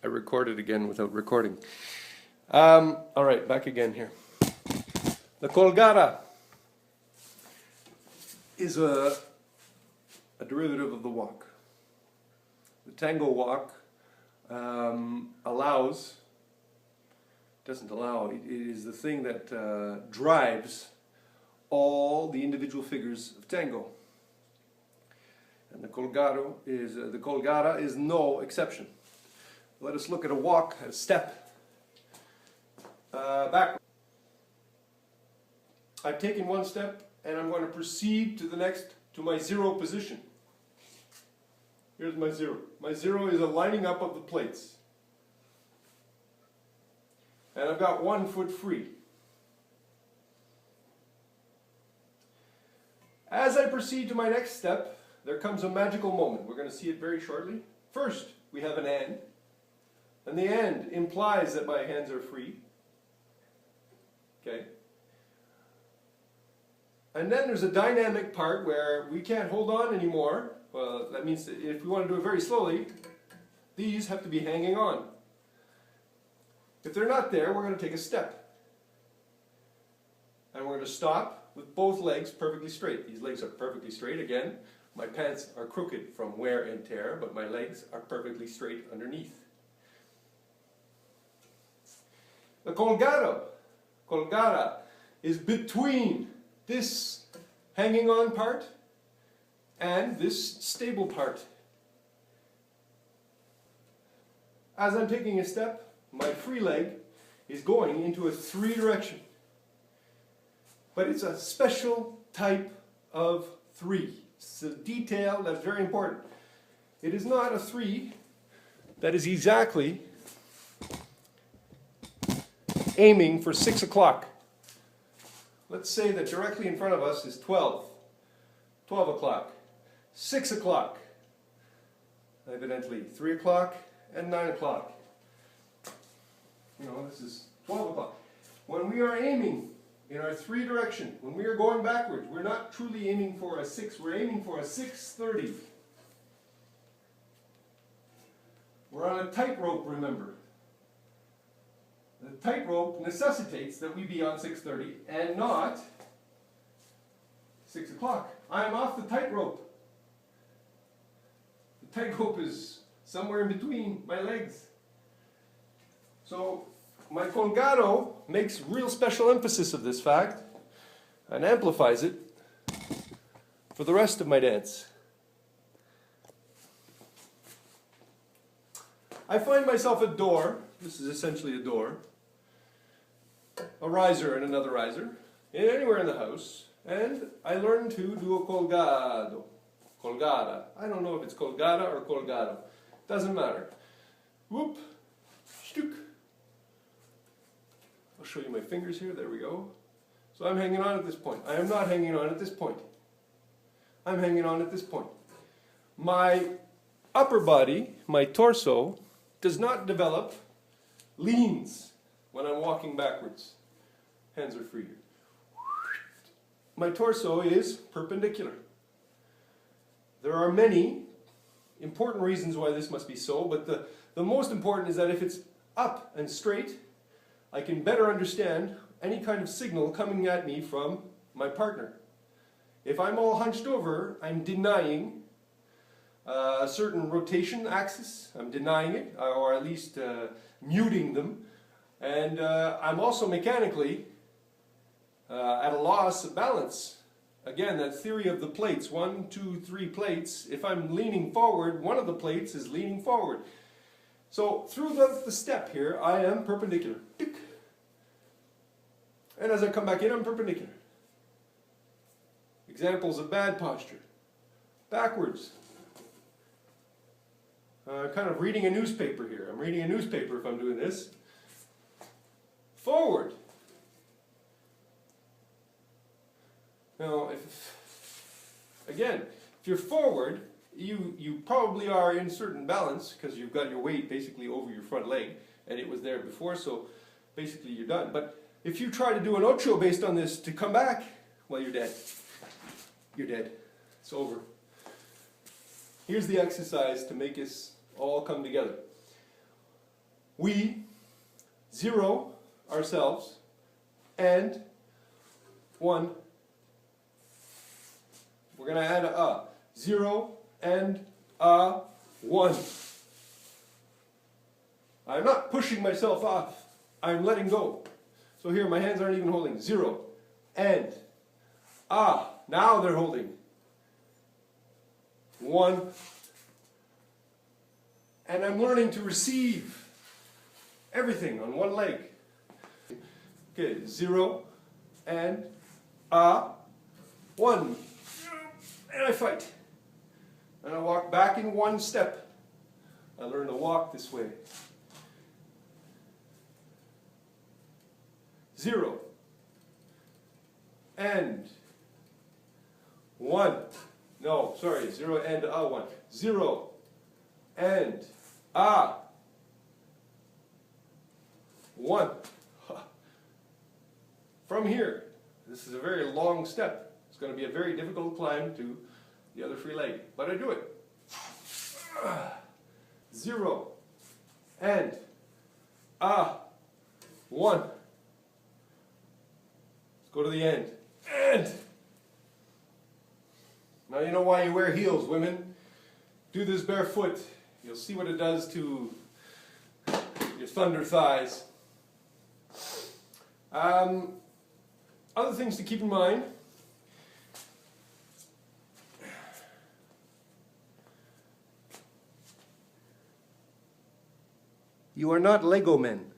I recorded again without recording. All right, back again here. The Colgada is a derivative of the walk. The Tango Walk doesn't allow, it is the thing that drives all the individual figures of tango. And the Colgada is no exception. Let us look at a walk, a step, backward. I've taken one step and I'm going to proceed to my zero position. Here's my zero. My zero is a lining up of the plates. And I've got 1 foot free. As I proceed to my next step, there comes a magical moment. We're going to see it very shortly. First, we have an and the and implies that my hands are free. Okay. And then there's a dynamic part where we can't hold on anymore. Well, that means that if we want to do it very slowly, these have to be hanging on. If they're not there, we're going to take a step. And we're going to stop with both legs perfectly straight. These legs are perfectly straight. Again, my pants are crooked from wear and tear, but my legs are perfectly straight underneath. The Colgada is between this hanging on part and this stable part. As I'm taking a step, my free leg is going into a 3 direction. But it's a special type of 3. It's a detail that's very important. It is not a 3 that is exactly aiming for 6 o'clock. Let's say that directly in front of us is 12 o'clock, 6 o'clock, evidently 3 o'clock and 9 o'clock. You know, this is 12 o'clock. When we are aiming in our 3 direction, when we are going backwards, we're not truly aiming for a 6, we're aiming for a 6:30. We're on a tightrope, remember. The tightrope necessitates that we be on 6:30 and not 6 o'clock. I am off the tightrope. The tightrope is somewhere in between my legs. So my Colgado makes real special emphasis of this fact and amplifies it for the rest of my dance. I find myself a door. This is essentially a door, a riser and another riser, anywhere in the house, and I learned to do a Colgada. I don't know if it's Colgada or Colgado. Doesn't matter. Whoop, shtuk. I'll show you my fingers here. There we go. So I'm hanging on at this point. I am not hanging on at this point. I'm hanging on at this point. My upper body, my torso, does not develop, leans when I'm walking backwards. Hands are free. My torso is perpendicular. There are many important reasons why this must be so, but the most important is that if it's up and straight, I can better understand any kind of signal coming at me from my partner. If I'm all hunched over, I'm denying a certain rotation axis. I'm denying it, or at least muting them. And I'm also mechanically at a loss of balance. Again, that theory of the plates, 1, 2, 3 plates. If I'm leaning forward, one of the plates is leaning forward. So through the step here, I am perpendicular. And as I come back in, I'm perpendicular. Examples of bad posture. Backwards. Kind of reading a newspaper here. I'm reading a newspaper if I'm doing this. Forward. Now, if you're forward, you probably are in certain balance because you've got your weight basically over your front leg, and it was there before, so basically you're done. But if you try to do an ocho based on this to come back, well, you're dead. You're dead. It's over. Here's the exercise to make us all come together. we zero ourselves and 1. We're going to add a 0 and 1. I'm not pushing myself off. I'm letting go. So here my hands aren't even holding. 0 and now they're holding. 1. And I'm learning to receive everything on one leg. Okay, 0 and 1. And I fight. And I walk back in 1 step. I learn to walk this way. 0 and 1. No, sorry, 0 and 1. 0 and 1. From here, this is a very long step. It's going to be a very difficult climb to the other free leg, but I do it. 0 and 1. Let's go to the end. And now you know why you wear heels, women. Do this barefoot. You'll see what it does to your thunder thighs. Other things to keep in mind. You are not Lego men.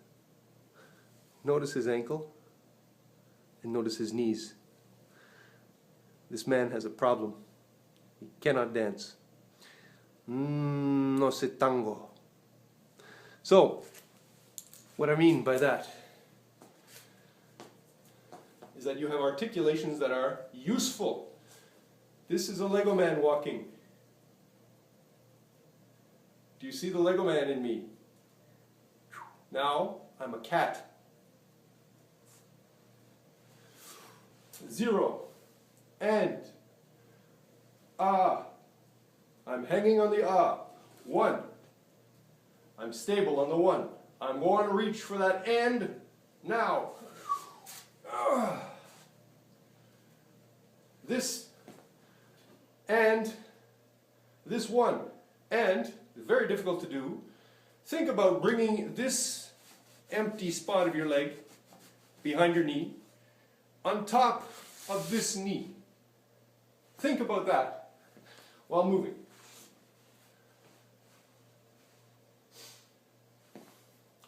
Notice his ankle and notice his knees. This man has a problem. He cannot dance. No se tango. So, what I mean by that is that you have articulations that are useful. This is a Lego man walking. Do you see the Lego man in me? Now, I'm a cat. 0 and I'm hanging on the 1. I'm stable on the 1. I'm going to reach for that and now. This and this 1 and it's very difficult to do. Think about bringing this empty spot of your leg behind your knee on top of this knee. Think about that while moving.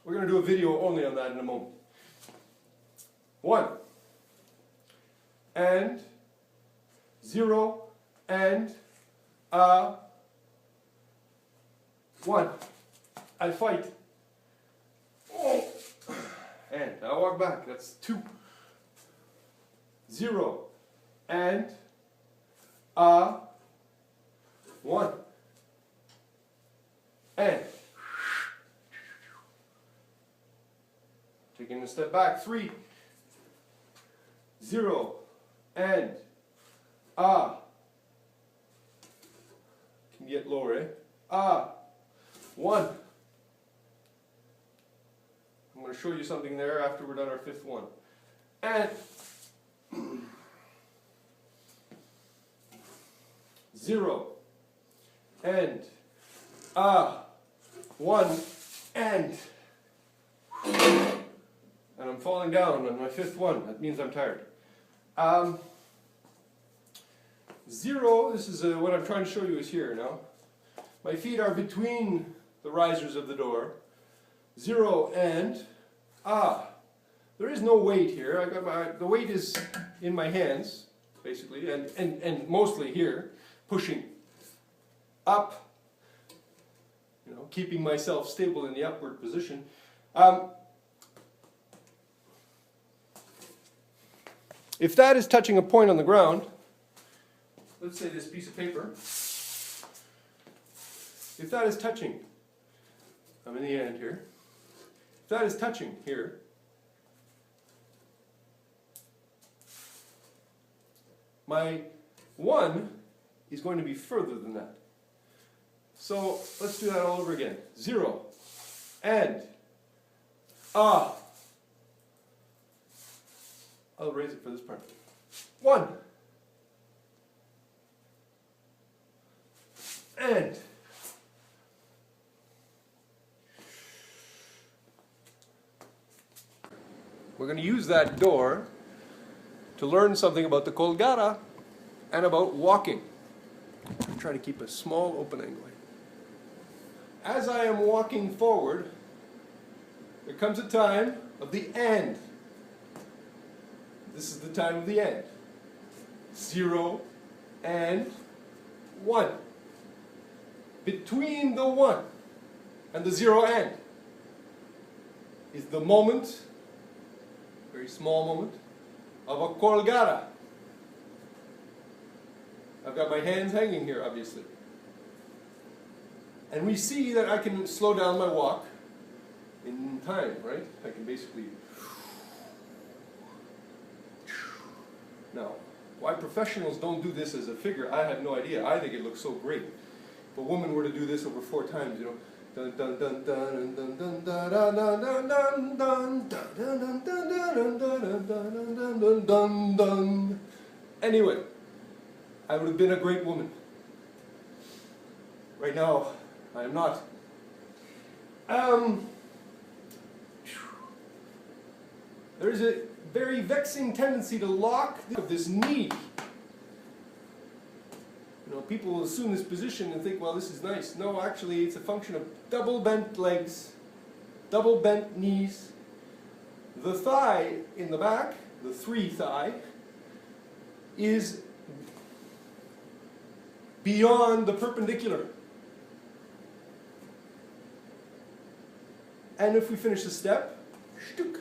We're going to do a video only on that in a moment. 1 and 0 and 1. I fight. Oh. And I walk back. That's 2. 0 and 1. And taking a step back. 3. 0 and can get lower, eh? 1. I'm going to show you something there after we're done our 5th one. And 0 and 1 and I'm falling down on my 5th one. That means I'm tired. 0, this is what I'm trying to show you is here now. My feet are between the risers of the door. 0 and there is no weight here. I got the weight is in my hands, basically, and mostly here, pushing up, you know, keeping myself stable in the upward position. If that is touching a point on the ground, let's say this piece of paper, if that is touching, I'm in the end here, if that is touching here, my 1 is going to be further than that. So let's do that all over again. 0 and Ah. I'll raise it for this part. 1. And. We're going to use that door to learn something about the Colgada and about walking. I'm trying to keep a small open angle. As I am walking forward, there comes a time of the end. This is the time of the end. 0 and 1. Between the 1 and the 0 and is the moment, very small moment, of a Colgada. I've got my hands hanging here, obviously. And we see that I can slow down my walk in time, right? I can basically... Now, why professionals don't do this as a figure, I have no idea. I think it looks so great. If a woman were to do this over 4 times, you know, dun dun dun dun dun dun dun dun dun dun dun dun dun dun dun dun. Anyway, I would have been a great woman. Right now, I am not. There is a very vexing tendency to lock this knee. You know, people will assume this position and think, well, this is nice. No, actually, it's a function of double bent legs, double bent knees. The thigh in the back, the 3 thigh, is beyond the perpendicular. And if we finish the step, shtuk,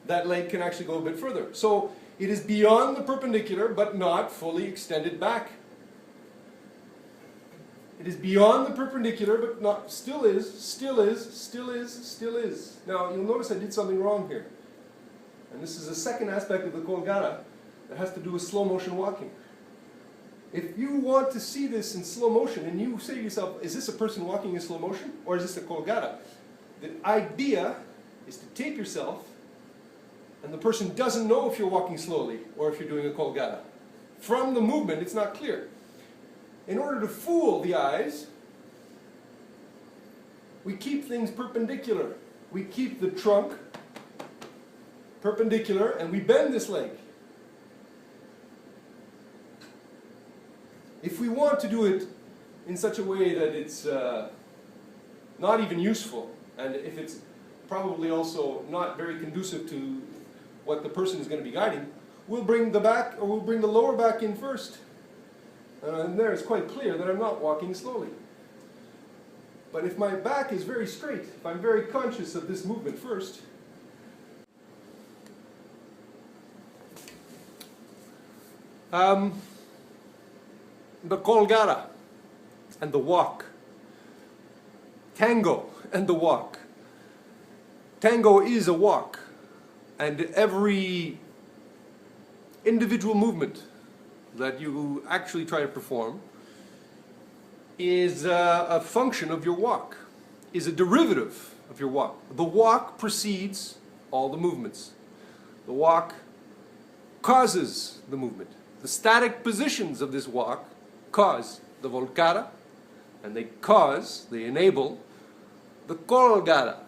that leg can actually go a bit further. So it is beyond the perpendicular, but not fully extended back. It is beyond the perpendicular, but not, still is, still is, still is, still is. Now, you'll notice I did something wrong here. And this is a second aspect of the Colgada that has to do with slow motion walking. If you want to see this in slow motion, and you say to yourself, is this a person walking in slow motion, or is this a Colgada? The idea is to tape yourself, and the person doesn't know if you're walking slowly, or if you're doing a Colgada. From the movement, it's not clear. In order to fool the eyes, we keep things perpendicular. We keep the trunk perpendicular, and we bend this leg. If we want to do it in such a way that it's not even useful, and if it's probably also not very conducive to what the person is going to be guiding, we'll bring the back, or we'll bring the lower back in first. And there it's quite clear that I'm not walking slowly. But if my back is very straight, if I'm very conscious of this movement first, the Colgada and the walk. Tango and the walk. Tango is a walk, and every individual movement that you actually try to perform is a function of your walk, is a derivative of your walk. The walk precedes all the movements. The walk causes the movement. The static positions of this walk cause the volcada, and they enable the Colgada.